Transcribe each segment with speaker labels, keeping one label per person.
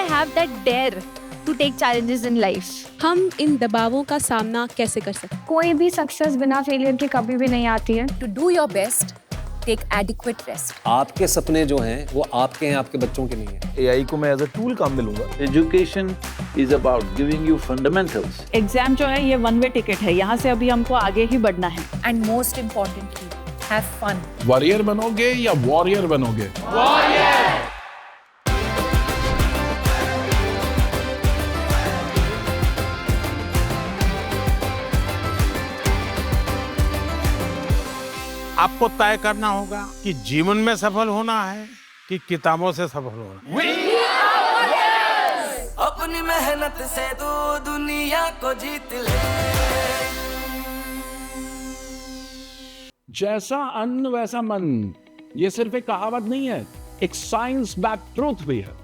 Speaker 1: I have that dare to take challenges in life.
Speaker 2: हम इन दबावों का सामना कैसे कर सकते हैं?
Speaker 3: कोई भी सक्सेस बिना फेलियर के कभी भी नहीं आती है.
Speaker 4: To do your best, take adequate rest.
Speaker 5: आपके सपने जो हैं वो आपके हैं, आपके बच्चों के नहीं हैं.
Speaker 6: AI को मैं एज अ टूल काम में लूंगा.
Speaker 7: Education is about giving you fundamentals.
Speaker 8: Exam जो है ये वन वे टिकट है, यहाँ से अभी हमको आगे ही बढ़ना है.
Speaker 4: And most importantly, have fun.
Speaker 9: Warrior बनोगे या वॉरियर बनोगे? वॉरियर!
Speaker 10: आपको तय करना होगा कि जीवन में सफल होना है कि किताबों से सफल होना है.
Speaker 11: अपनी मेहनत से तू दुनिया को जीत ले.
Speaker 9: जैसा अन्न वैसा मन, ये सिर्फ एक कहावत नहीं है, एक साइंस बैक ट्रूथ भी है.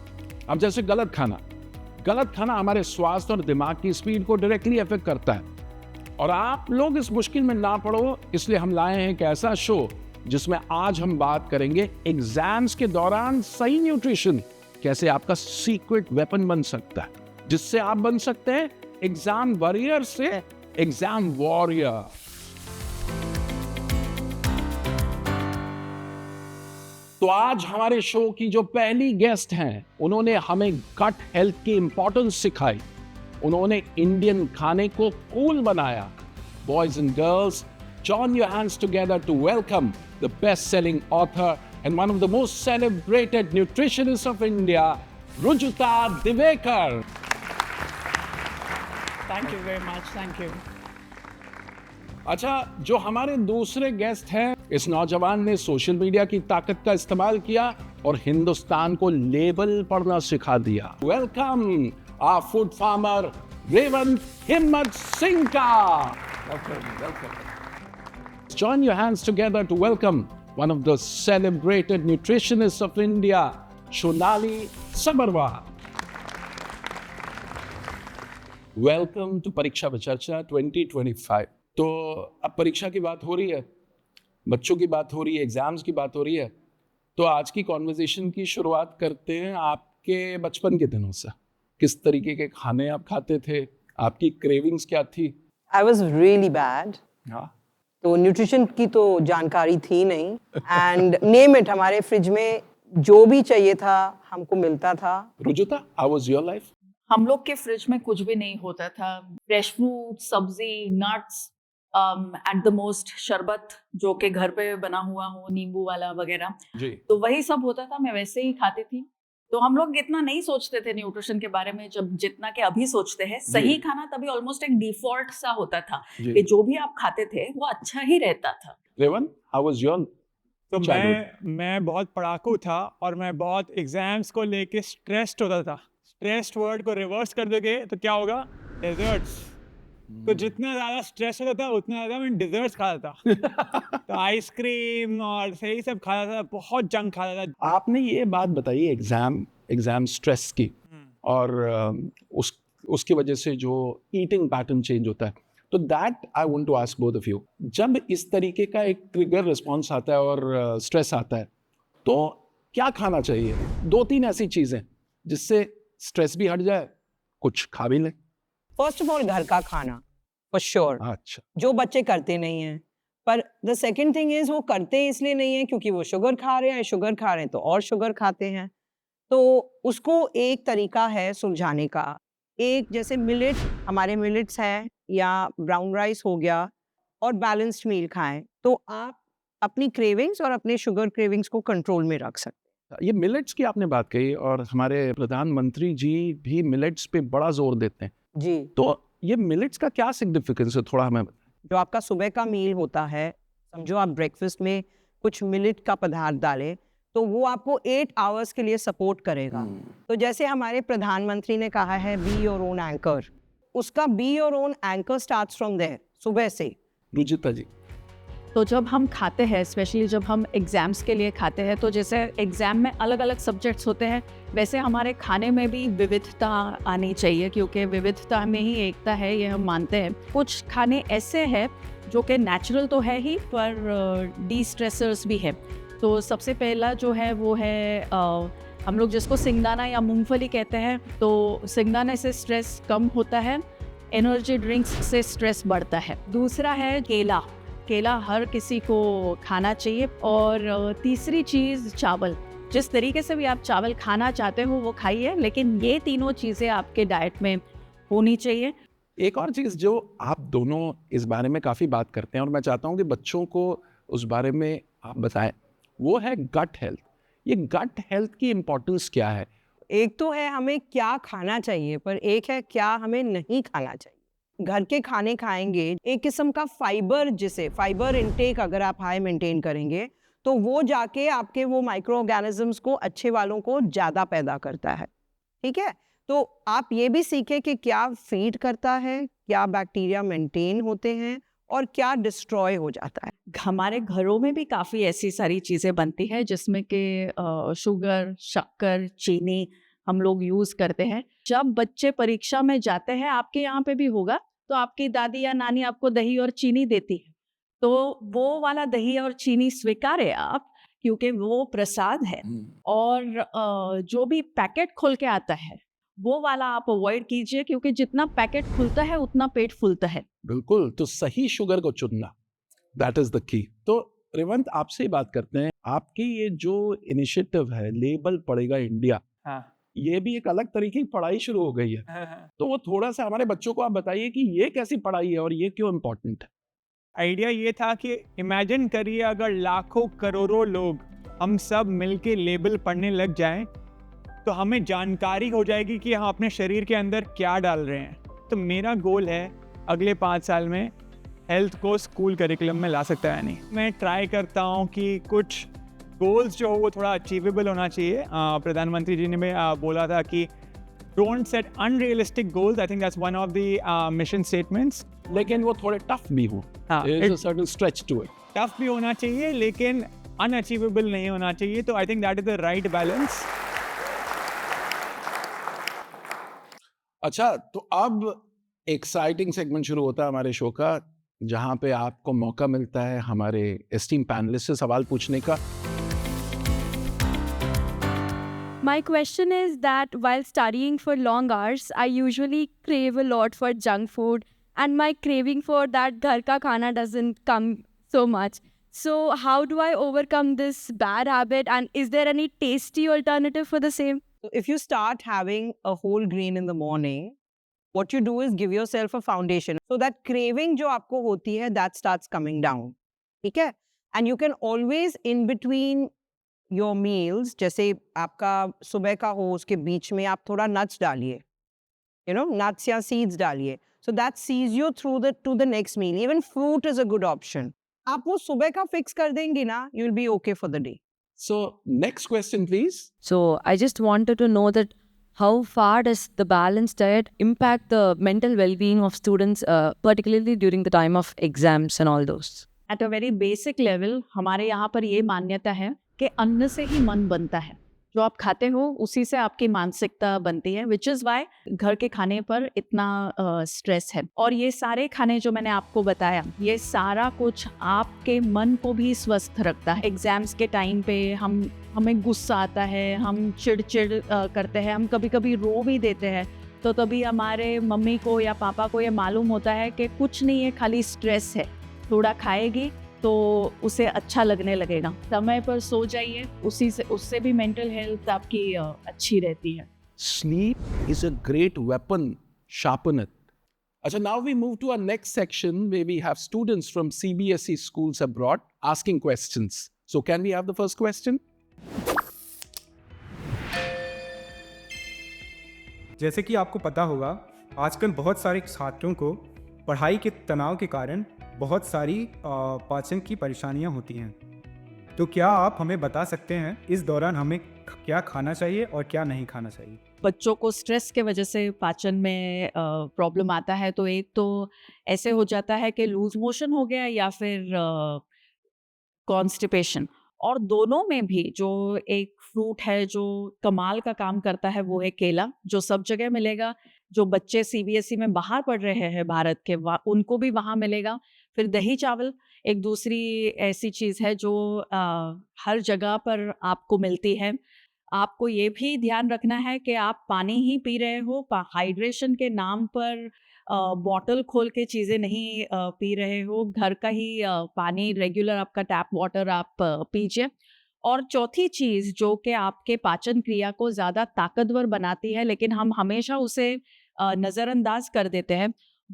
Speaker 9: अब जैसे गलत खाना हमारे स्वास्थ्य और दिमाग की स्पीड को डायरेक्टली अफेक्ट करता है. और आप लोग इस मुश्किल में ना पड़ो, इसलिए हम लाए हैं एक ऐसा शो जिसमें आज हम बात करेंगे एग्जाम्स के दौरान सही न्यूट्रिशन कैसे आपका सीक्रेट वेपन बन सकता है, जिससे आप बन सकते हैं एग्जाम वॉरियर से एग्जाम वॉरियर. तो आज हमारे शो की जो पहली गेस्ट हैं, उन्होंने हमें गट हेल्थ की इंपॉर्टेंस सिखाई. उन्होंने इंडियन खाने को कूल बनाया. Boys and girls, join your hands together to welcome the best-selling author and one of the most celebrated nutritionists of India, Rujuta Divekar.
Speaker 8: Thank you very much. Thank you.
Speaker 9: अच्छा, जो हमारे दूसरे guest हैं, इस नौजवान ने social media की ताकत का इस्तेमाल किया और हिंदुस्तान को लेबल पढ़ना सिखा दिया. Welcome our food farmer Revant Himmat Singh ka. Welcome. Join your hands together to welcome one of the celebrated nutritionists of India, Shonali Sabarwal. Welcome to Pariksha Pe Charcha 2025. तो अब परीक्षा की बात हो रही है, बच्चों की बात हो रही है, एग्जाम्स की बात हो रही है. तो आज की कॉन्वर्सेशन की शुरुआत करते हैं आपके बचपन के दिनों से. किस तरीके के खाने आप खाते थे, आपकी क्रेविंग्स क्या थी?
Speaker 12: I was really bad.
Speaker 9: हाँ.
Speaker 12: तो न्यूट्रिशन की तो जानकारी थी नहीं. एंड नेम इट, हमारे फ्रिज में जो भी चाहिए था हमको मिलता था.
Speaker 9: Rujuta, how was your life?
Speaker 8: हम लोग के फ्रिज में कुछ भी नहीं होता था. फ्रेश फ्रूट, सब्जी, नट्स, एट द मोस्ट शरबत जो के घर पे बना हुआ हो, नींबू वाला वगैरह.
Speaker 9: जी.
Speaker 8: तो वही सब होता था, मैं वैसे ही खाती थी. तो हम लोग इतना नहीं सोचते थे न्यूट्रिशन के बारे में जब जितना कि अभी सोचते हैं. सही खाना तभी ऑलमोस्ट एक डिफॉल्ट सा होता था कि जो भी आप खाते थे वो अच्छा ही रहता था.
Speaker 9: Revan, how was your?
Speaker 13: तो मैं बहुत पढ़ाकू था और मैं बहुत एग्जाम्स को लेके स्ट्रेस्ड होता था. स्ट्रेस्ड वर्ड को रिवर्स कर दोगे तो क्या होगा? डेजर्ट्स. तो जितना ज़्यादा स्ट्रेस होता था उतना ज़्यादा मैं डिजर्ट्स खाता था. तो आइसक्रीम और सही सब खाता था, बहुत जंक खाता था.
Speaker 9: आपने ये बात बताई एग्जाम स्ट्रेस की और उसकी वजह से जो ईटिंग पैटर्न चेंज होता है. तो that I want to ask both of you, जब इस तरीके का एक ट्रिगर रिस्पॉन्स आता है और स्ट्रेस आता है तो क्या खाना चाहिए? 2-3 ऐसी चीज़ें जिससे स्ट्रेस भी हट जाए, कुछ खा भी लें.
Speaker 12: फर्स्ट ऑफ ऑल घर का खाना फॉर श्योर.
Speaker 9: अच्छा.
Speaker 12: जो बच्चे करते नहीं हैं. पर द सेकंड थिंग इज वो करते इसलिए नहीं है क्योंकि वो शुगर खा रहे हैं तो और शुगर खाते हैं. तो उसको एक तरीका है सुलझाने का. एक जैसे मिलेट, हमारे मिलेट्स है या ब्राउन राइस हो गया, और बैलेंस्ड मील खाएं तो आप अपनी क्रेविंग्स और अपने शुगर क्रेविंग्स को कंट्रोल में रख सकते हैं.
Speaker 9: ये मिलेट्स की आपने बात कही और हमारे प्रधानमंत्री जी भी मिलेट्स पे बड़ा जोर देते हैं.
Speaker 12: जी.
Speaker 9: तो ये मिलेट्स का क्या सिग्निफिकेंस है, थोड़ा हमें?
Speaker 12: जो आपका सुबह का मील होता है, समझो आप ब्रेकफास्ट में कुछ मिलेट का पदार्थ डालें तो वो आपको 8 आवर्स के लिए सपोर्ट करेगा. तो जैसे हमारे प्रधानमंत्री ने कहा है बी योर ओन एंकर, उसका be your own anchor starts from there, सुबह से.
Speaker 9: रुजिता जी,
Speaker 8: तो जब हम खाते हैं, स्पेशली जब हम एग्ज़ाम्स के लिए खाते हैं, तो जैसे एग्ज़ाम में अलग अलग सब्जेक्ट्स होते हैं, वैसे हमारे खाने में भी विविधता आनी चाहिए क्योंकि विविधता में ही एकता है, ये हम मानते हैं. कुछ खाने ऐसे हैं जो कि नेचुरल तो है ही पर डी स्ट्रेसर्स भी है. तो सबसे पहला जो है वो है हम लोग जिसको सिंगदाना या मूंगफली कहते हैं, तो सिंगदाने से स्ट्रेस कम होता है, एनर्जी ड्रिंक्स से स्ट्रेस बढ़ता है। दूसरा है केला, केला हर किसी को खाना चाहिए। और तीसरी चीज़ चावल, जिस तरीके से भी आप चावल खाना चाहते हो वो खाइए, लेकिन ये तीनों चीज़ें आपके डाइट में होनी चाहिए।
Speaker 9: एक और चीज़ जो आप दोनों इस बारे में काफ़ी बात करते हैं और मैं चाहता हूँ कि बच्चों को उस बारे में आप बताएं, वो है गट हेल्थ। ये गट हेल्थ की इम्पोर्टेंस क्या है?
Speaker 12: एक तो है हमें क्या खाना चाहिए, पर एक है क्या हमें नहीं खाना चाहिए। घर के खाने खाएंगे, एक किस्म का फाइबर, जिसे फाइबर इनटेक अगर आप हाई मेंटेन करेंगे तो वो जाके आपके वो माइक्रो ऑर्गेनिजम्स को, अच्छे वालों को ज़्यादा पैदा करता है। ठीक है, तो आप ये भी सीखें कि क्या फीड करता है, क्या बैक्टीरिया मेंटेन होते हैं और क्या डिस्ट्रॉय हो जाता है।
Speaker 8: हमारे घरों में भी काफ़ी ऐसी सारी चीज़ें बनती हैं जिसमें कि शुगर, शक्कर, चीनी हम लोग यूज़ करते हैं। जब बच्चे परीक्षा में जाते हैं, आपके यहाँ पे भी होगा, तो आपकी दादी या नानी आपको दही और चीनी देती है, तो वो वाला दही और चीनी स्वीकारें आप, क्योंकि वो प्रसाद है। और जो भी पैकेट खोल के आता है वो वाला आप अवॉइड कीजिए, क्योंकि जितना पैकेट खुलता है उतना पेट फूलता है।
Speaker 9: बिल्कुल, तो सही शुगर को चुनना, दैट इज द की। तो रेवंत, आपसे ही बात करते हैं। आपकी ये जो इनिशिएटिव है, लेबल पढ़ेगा इंडिया, ये भी एक अलग तरीके की पढ़ाई शुरू हो गई है। तो वो थोड़ा सा हमारे बच्चों को आप बताइए कि ये कैसी पढ़ाई है और ये क्यों इम्पोर्टेंट है।
Speaker 13: आइडिया ये था कि इमेजिन करिए अगर लाखों करोड़ों लोग हम सब मिलके लेबल पढ़ने लग जाएं, तो हमें जानकारी हो जाएगी कि हम अपने शरीर के अंदर क्या डाल रहे हैं। तो मेरा गोल है अगले 5 साल में हेल्थ को स्कूल करिकुलम में ला सकता है। नहीं, मैं ट्राई करता हूँ कि कुछ गोल्स जो हो वो थोड़ा अचीवेबल होना चाहिए। प्रधानमंत्री जी ने भी बोला था कि don't set unrealistic goals. I think that's one of the mission statements.
Speaker 9: लेकिन वो थोड़े टफ भी हो, there is a certain stretch to it.
Speaker 13: Tough भी होना चाहिए लेकिन अनअचीवेबल नहीं होना चाहिए। तो I think that is the right balance.
Speaker 9: अच्छा, तो अब एक्साइटिंग सेगमेंट शुरू होता है हमारे शो का, जहां पे आपको मौका मिलता है हमारे एस्टीम पैनलिस्ट से सवाल पूछने का।
Speaker 1: My question is that while studying for long hours, I usually crave a lot for junk food, and my craving for that ghar ka khana doesn't come so much. So how do I overcome this bad habit, and is there any tasty alternative for the same?
Speaker 12: So if you start having a whole grain in the morning, what you do is give yourself a foundation. So that craving जो आपको होती है, that starts coming down. ठीक है? And you can always in between your meals, जैसे आपका सुबह का हो, उसके बीच में आप थोड़ा nuts डालिए, nuts या seeds डालिए. So that sees you through to the next meal. Even fruit is a good option. आप वो सुबह का fix कर देंगे ना, you will be okay for the day.
Speaker 9: So next question please.
Speaker 14: So I just wanted to know that how far does the balanced diet impact the mental well-being of students, particularly during the time of exams and all those?
Speaker 8: At a very basic level, हमारे यहाँ पर ये मान्यता है कि अन्न से ही मन बनता है। जो आप खाते हो उसी से आपकी मानसिकता बनती है, विच इज़ वाई घर के खाने पर इतना स्ट्रेस है। और ये सारे खाने जो मैंने आपको बताया, ये सारा कुछ आपके मन को भी स्वस्थ रखता है। एग्जाम्स के टाइम पे हमें गुस्सा आता है, हम चिड़चिड़ करते हैं, हम कभी कभी रो भी देते हैं, तो तभी हमारे मम्मी को या पापा को ये मालूम होता है कि कुछ नहीं है, खाली स्ट्रेस है। थोड़ा खाएगी तो उसे अच्छा लगने लगेगा। समय पर सो जाइए, उससे भी मेंटल हेल्थ आपकी अच्छी रहती है।
Speaker 9: Sleep is a great weapon, sharpen it. अच्छा, now we move to our next section where we have students from CBSE schools abroad asking questions. So can we have the first question?
Speaker 15: जैसे कि आपको पता होगा, आजकल बहुत सारे छात्रों को पढ़ाई के तनाव के कारण बहुत सारी पाचन की परेशानियां होती हैं। तो क्या आप हमें बता सकते हैं इस दौरान हमें क्या खाना चाहिए और क्या नहीं खाना चाहिए?
Speaker 8: बच्चों को स्ट्रेस के वजह से पाचन में प्रॉब्लम आता है, तो एक तो ऐसे हो जाता है कि लूज मोशन हो गया या फिर कॉन्स्टिपेशन। और दोनों में भी जो एक फ्रूट है जो कमाल का काम करता है वो है केला, जो सब जगह मिलेगा। जो बच्चे CBSE में बाहर पढ़ रहे हैं भारत के, उनको भी वहाँ मिलेगा। फिर दही चावल एक दूसरी ऐसी चीज़ है जो हर जगह पर आपको मिलती है। आपको ये भी ध्यान रखना है कि आप पानी ही पी रहे हो, हाइड्रेशन के नाम पर बॉटल खोल के चीज़ें नहीं पी रहे हो, घर का ही पानी रेगुलर आपका टैप वाटर आप पीजिए। और चौथी चीज़ जो कि आपके पाचन क्रिया को ज़्यादा ताकतवर बनाती है, लेकिन हम हमेशा उसे नज़रअंदाज कर देते हैं,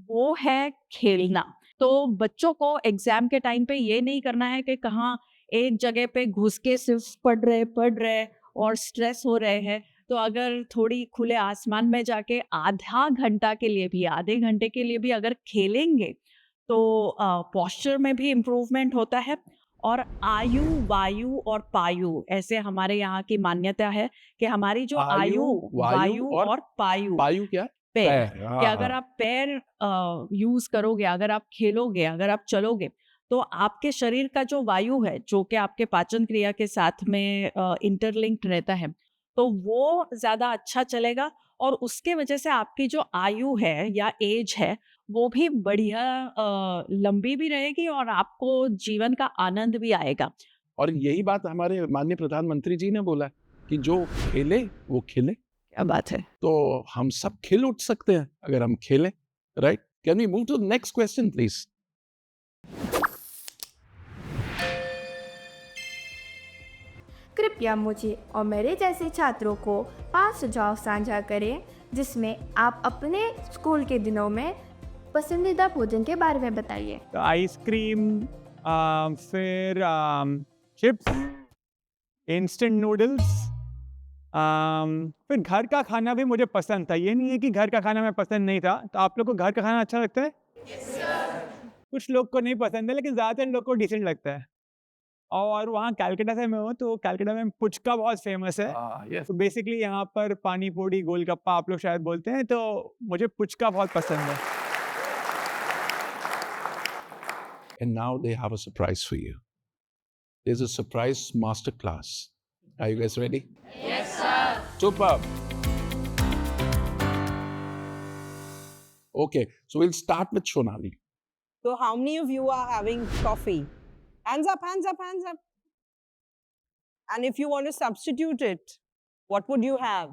Speaker 8: वो है खेलना। तो बच्चों को एग्ज़ाम के टाइम पे ये नहीं करना है कि कहाँ एक जगह पे घुस के सिर्फ पढ़ रहे और स्ट्रेस हो रहे हैं। तो अगर थोड़ी खुले आसमान में जाके आधा घंटा के लिए भी, आधे घंटे के लिए भी अगर खेलेंगे, तो पोस्चर में भी इम्प्रूवमेंट होता है। और आयु, वायु और पायु, ऐसे हमारे यहाँ की मान्यता है कि हमारी जो आयु, वायु और पायु,
Speaker 9: पायु क्या?
Speaker 8: पैर,
Speaker 9: पैर,
Speaker 8: कि अगर आप पैर यूज करोगे, अगर आप खेलोगे, अगर आप चलोगे, तो आपके शरीर का जो वायु है, जो कि आपके पाचन क्रिया के साथ में इंटरलिंक्ड रहता है, तो वो ज़्यादा अच्छा चलेगा और उसके वजह से आपकी जो आयु है या एज है वो भी बढ़िया लंबी भी रहेगी और आपको जीवन का आनंद भी आएगा।
Speaker 9: और यही बात हमारे माननीय प्रधानमंत्री जी ने बोला कि जो खेले वो खिले।
Speaker 8: क्या बात है।
Speaker 9: तो हम सब खिल उठ सकते हैं अगर हम खेलें, right? Can we move to the next question please?
Speaker 16: कृपया मुझे और मेरे जैसे छात्रों को 5 सुझाव साझा करें जिसमें आप अपने स्कूल के दिनों में पसंदीदा भोजन के बारे में बताइए।
Speaker 13: तो आइसक्रीम, फिर चिप्स, इंस्टेंट नूडल्स, फिर घर का खाना भी मुझे पसंद था। ये नहीं है कि घर का खाना मैं पसंद नहीं था। तो आप लोग को घर का खाना अच्छा लगता है? कुछ लोग को नहीं पसंद है, लेकिन ज़्यादातर लोग को डिसेंट लगता है। और वहाँ कलकत्ता से मैं हूँ, तो कलकत्ता में पुचका बहुत फेमस है। तो बेसिकली यहाँ पर पानी पूरी, गोलगप्पा आप लोग शायद बोलते हैं, तो मुझे पुचका बहुत पसंद है।
Speaker 9: And now they have a surprise for you. There's a surprise master class. Are you guys ready?
Speaker 11: Yes, sir.
Speaker 9: Superb. Okay, so we'll start with Shonali.
Speaker 12: So how many of you are having coffee? Hands up, hands up, hands up. And if you want to substitute it, what would you have?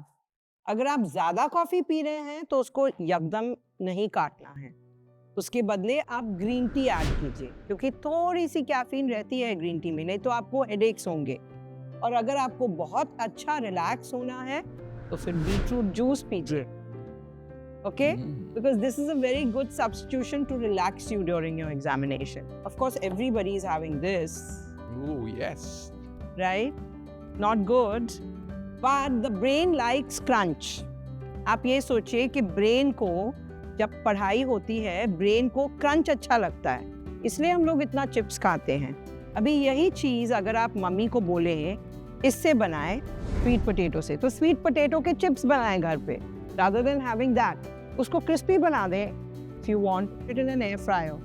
Speaker 12: अगर आप ज़्यादा coffee P रहे हैं तो उसको यकदम नहीं काटना है। उसके बदले आप ग्रीन टी ऐड कीजिए, क्योंकि थोड़ी सी कैफीन रहती है ग्रीन टी में, नहीं तो आपको हेडेक्स होंगे। और अगर आपको बहुत अच्छा रिलैक्स होना है तो फिर बीटरूट जूस पीजिए, okay? Because this is a very good substitution to relax you during your examination. Of course, everybody is having this.
Speaker 9: Oh, yes.
Speaker 12: Right? Not good. But the brain likes crunch. आप ये सोचिए कि brain को जब पढ़ाई होती है, brain को क्रंच अच्छा लगता है, इसलिए हम लोग इतना चिप्स खाते हैं। अभी यही चीज़ अगर आप मम्मी को बोले इससे बनाए स्वीट पोटैटो से, तो स्वीट पोटैटो के चिप्स बनाएं घर पे, rather than having that. उसको क्रिस्पी बना दें if you want, put it in an air fryer.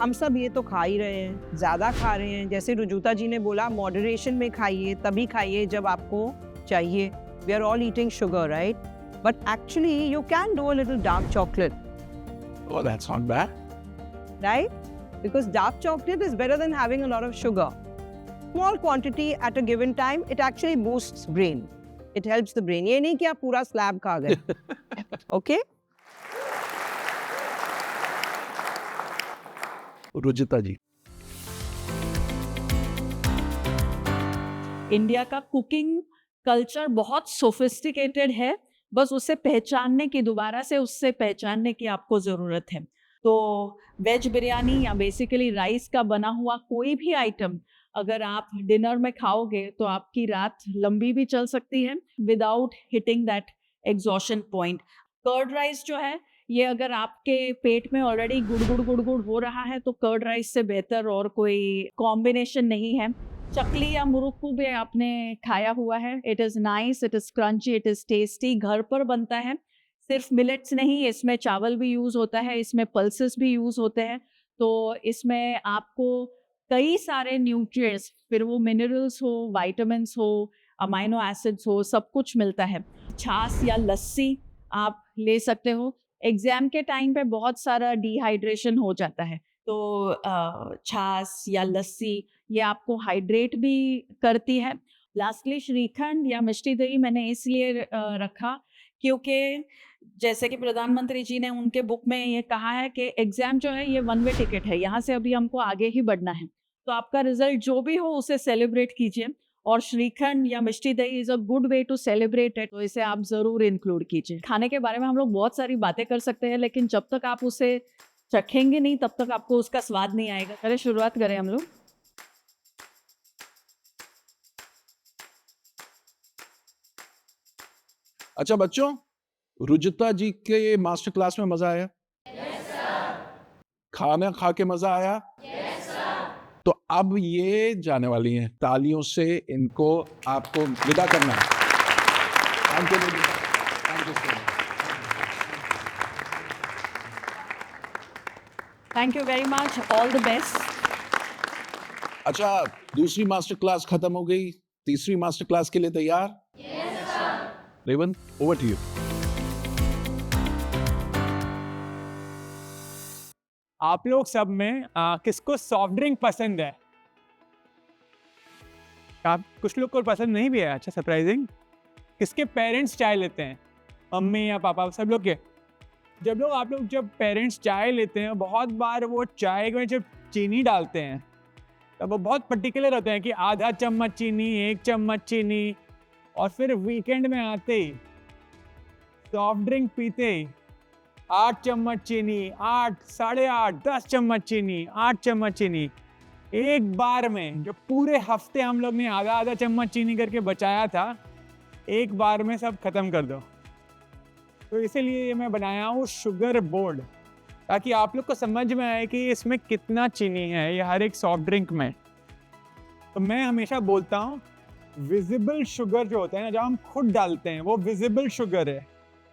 Speaker 12: हम सब ये तो खा ही रहे हैं, ज़्यादा खा रहे हैं। जैसे रुजुता जी ने बोला, मॉडरेशन में खाइए, तभी खाइए जब आपको चाहिए। We are all eating sugar, right? But actually, you can do a little dark chocolate.
Speaker 9: Oh, that's not bad.
Speaker 12: Right? Because dark chocolate is better than having a lot of sugar. Small quantity at a given time, it actually boosts brain. It helps the brain. ये नहीं कि आप पूरा slab खा गए. Okay?
Speaker 9: रुजिता जी।
Speaker 8: India का cooking culture बहुत sophisticated है, बस उसे पहचानने की, दोबारा से उससे पहचानने की आपको ज़रूरत है। तो वेज बिरयानी या बेसिकली राइस का बना हुआ कोई भी आइटम अगर आप डिनर में खाओगे तो आपकी रात लंबी भी चल सकती है without hitting that exhaustion point. Curd rice जो है, ये अगर आपके पेट में ऑलरेडी गुड़ हो रहा है तो कर्ड राइस से बेहतर और कोई कॉम्बिनेशन नहीं है। चकली या मुरुक्कू भी आपने खाया हुआ है। It is nice, it is crunchy, it is tasty, घर पर बनता है। सिर्फ मिलेट्स नहीं, इसमें चावल भी यूज़ होता है, इसमें पल्सेस भी यूज़ होते हैं। तो इसमें आपको कई सारे न्यूट्रिएंट्स, फिर वो मिनरल्स हो, वाइटामिन्स हो, अमाइनो एसिड्स हो, सब कुछ मिलता है। छाछ या लस्सी आप ले सकते हो। एग्ज़ाम के टाइम पे बहुत सारा डिहाइड्रेशन हो जाता है, तो छाछ या लस्सी ये आपको हाइड्रेट भी करती है लास्टली श्रीखंड या मिष्टी दही मैंने इसलिए रखा क्योंकि जैसे कि प्रधानमंत्री जी ने उनके बुक में ये कहा है कि एग्जाम जो है ये वन वे टिकट है, यहाँ से अभी हमको आगे ही बढ़ना है, तो आपका रिजल्ट जो भी हो उसे सेलिब्रेट कीजिए, और श्रीखंड या mishti dahi is a good way to celebrate it, तो इसे आप जरूर इंक्लूड कीजिए। खाने के बारे में हम लोग बहुत सारी बातें कर सकते हैं, लेकिन जब तक आप उसे चखेंगे नहीं तब तक आपको उसका स्वाद नहीं आएगा। पहले शुरुआत करें हम लोग।
Speaker 9: अच्छा बच्चों, रुजुता जी के मास्टर क्लास में मजा आया? खाना खा के मजा आया? तो अब ये जाने वाली हैं, तालियों से इनको आपको विदा करना है। Thank you so much.
Speaker 8: Thank you very much, all the best.
Speaker 9: अच्छा, दूसरी मास्टर क्लास खत्म हो गई, तीसरी मास्टर क्लास के लिए तैयार? Revanth, over to you.
Speaker 13: आप लोग सब में किसको सॉफ्ट ड्रिंक पसंद है? आप कुछ लोग को पसंद नहीं भी है। अच्छा, सरप्राइजिंग। किसके पेरेंट्स चाय लेते हैं? मम्मी या पापा, सब लोग के? आप लोग जब पेरेंट्स चाय लेते हैं, बहुत बार वो चाय में जब चीनी डालते हैं तब वो बहुत पर्टिकुलर होते हैं कि आधा चम्मच चीनी, 1 चम्मच चीनी, और फिर वीकेंड में आते ही सॉफ्ट ड्रिंक पीते ही 8 चम्मच चीनी, 8, 8.5, 10 चम्मच चीनी, 8 चम्मच चीनी, एक बार में। जो पूरे हफ्ते हम लोग ने आधा आधा चम्मच चीनी करके बचाया था, एक बार में सब खत्म कर दो। तो इसीलिए ये मैं बनाया हूँ शुगर बोर्ड, ताकि आप लोग को समझ में आए कि इसमें कितना चीनी है ये हर एक सॉफ्ट ड्रिंक में। तो मैं हमेशा बोलता हूँ विजिबल शुगर जो होता है ना, जब हम खुद डालते हैं वो विजिबल शुगर है,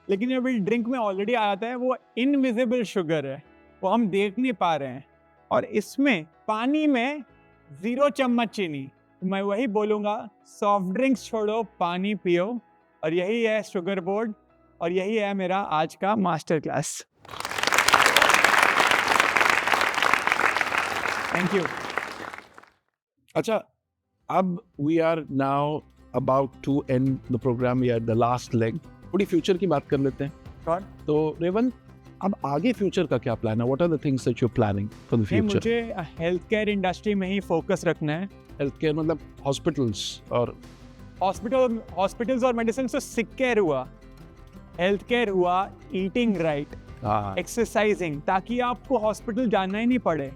Speaker 13: लेकिन जब ड्रिंक में ऑलरेडी आ जाता है वो इनविजिबल शुगर है, वो हम देख नहीं पा रहे हैं। और इसमें पानी में 0 चम्मच चीनी। मैं वही बोलूँगा, सॉफ्ट ड्रिंक्स छोड़ो, पानी पियो, और यही है शुगर बोर्ड, और यही है मेरा आज का मास्टर क्लास। Thank you.
Speaker 9: अच्छा, अब we are now about to end the programme, we are the last leg. थोड़ी फ्यूचर की बात कर लेते हैं। तो रेवंत, अब आगे फ्यूचर का क्या प्लान है? What are the things that you are planning for the future?
Speaker 13: मुझे हेल्थ केयर इंडस्ट्री में ही फोकस रखना है।
Speaker 9: हेल्थ केयर मतलब हॉस्पिटल्स
Speaker 13: और मेडिसिन। तो सिक केयर हुआ, हेल्थ केयर हुआ, ईटिंग राइट, एक्सरसाइजिंग, ताकि आपको हॉस्पिटल जाना ही नहीं पड़े।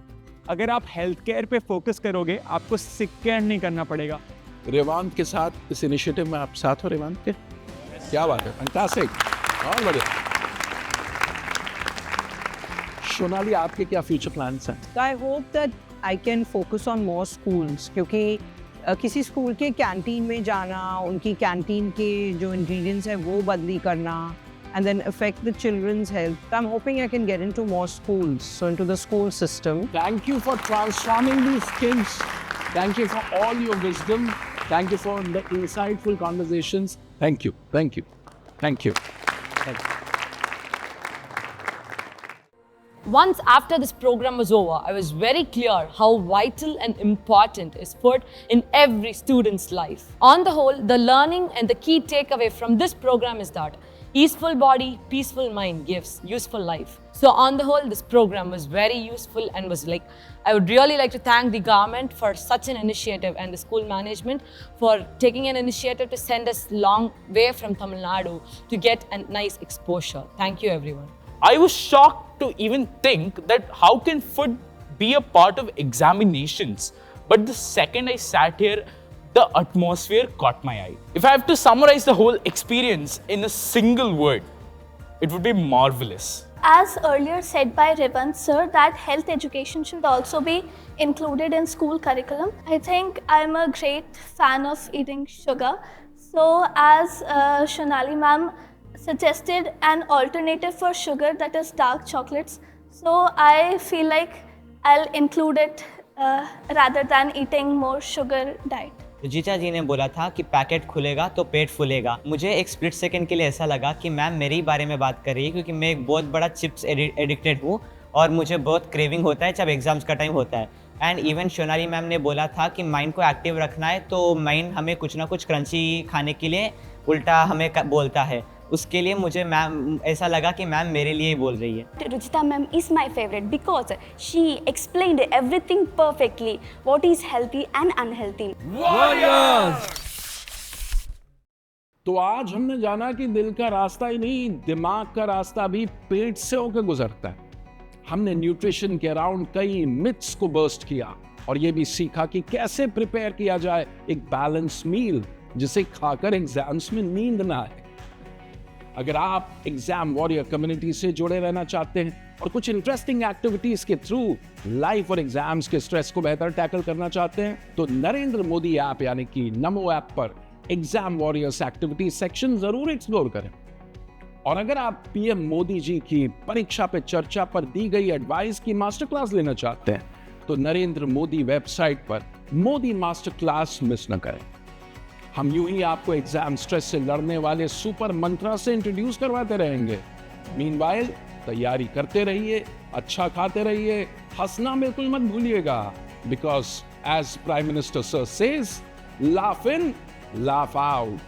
Speaker 13: अगर आप हेल्थ केयर पे फोकस करोगे, आपको सिक केयर नहीं करना पड़ेगा।
Speaker 9: रेवांत के साथ इस इनिशिएटिव में आप साथ हो? रेवांत के क्या बात है, फैंटास्टिक, बहुत बढ़िया। सोनाली, आपके क्या फ्यूचर प्लान्स हैं?
Speaker 12: I hope that I can focus on more schools, क्योंकि किसी स्कूल के कैंटीन में जाना, उनकी कैंटीन के जो इंग्रेडिएंट्स हैं वो बदली करना, and then affect the children's health. I'm hoping I can get into more schools, so into the school system.
Speaker 9: Thank you for transforming these kids. Thank you for all your wisdom. Thank you for the insightful conversations. Thank you. Thank you. Thank you. Thank you.
Speaker 14: Once after this program was over, I was very clear how vital and important is food in every student's life. On the whole, the learning and the key takeaway from this program is that easeful body, peaceful mind gives useful life. So on the whole, this program was very useful and was like, I would really like to thank the government for such an initiative and the school management for taking an initiative to send us long way from Tamil Nadu to get a nice exposure. Thank you everyone.
Speaker 17: I was shocked to even think that how can food be a part of examinations? But the second I sat here, the atmosphere caught my eye. If I have to summarize the whole experience in a single word, it would be marvelous.
Speaker 18: As earlier said by Revant sir, that health education should also be included in school curriculum. I think I'm a great fan of eating sugar. So as Shonali ma'am suggested an alternative for sugar, that is dark chocolates. So I feel like I'll include it rather than eating more sugar diet.
Speaker 19: जीजा जी ने बोला था कि packet खुलेगा तो पेट फूलेगा। मुझे एक split second के लिए ऐसा लगा कि मैम मेरे ही बारे में बात कर रही है, क्योंकि मैं एक बहुत बड़ा चिप्स एडिक्टेड हूँ और मुझे बहुत क्रेविंग होता है जब एग्जाम्स का टाइम होता है। एंड इवन सोनाली मैम ने बोला था कि माइंड को एक्टिव रखना है, तो माइंड हमें कुछ ना कुछ क्रंची खाने के लिए उल्टा हमें बोलता है। उसके लिए मुझे मैम ऐसा लगा कि मैम मेरे लिए ही बोल रही है।
Speaker 20: Ruchita ma'am is my favorite because she explained everything perfectly, what is healthy and unhealthy.
Speaker 9: तो आज हमने जाना कि दिल का रास्ता ही नहीं, दिमाग का रास्ता भी पेट से होकर गुजरता है। हमने न्यूट्रिशन के अराउंड कई मिथ्स को बर्स्ट किया और ये भी सीखा कि कैसे प्रिपेयर किया जाए एक बैलेंस मील जिसे खाकर एग्जाम्स में नींद ना आए। अगर आप एग्जाम वॉरियर कम्युनिटी से जुड़े रहना चाहते हैं और कुछ इंटरेस्टिंग एक्टिविटीज के थ्रू लाइफ और एग्जाम्स के स्ट्रेस को बेहतर टैकल करना चाहते हैं, तो नरेंद्र मोदी ऐप यानी कि नमो ऐप पर एग्जाम वॉरियर्स एक्टिविटी सेक्शन जरूर एक्सप्लोर करें। और अगर आप पीएम मोदी जी की परीक्षा पे चर्चा पर दी गई एडवाइस की मास्टर क्लास लेना चाहते हैं, तो नरेंद्र मोदी वेबसाइट पर मोदी मास्टर क्लास मिस न करें। हम यूं ही आपको एग्जाम स्ट्रेस से लड़ने वाले सुपर मंत्रा से इंट्रोड्यूस करवाते रहेंगे। मीनवाइल तैयारी करते रहिए, अच्छा खाते रहिए, हंसना बिल्कुल मत भूलिएगा, because as prime minister sir says, laugh in laugh out.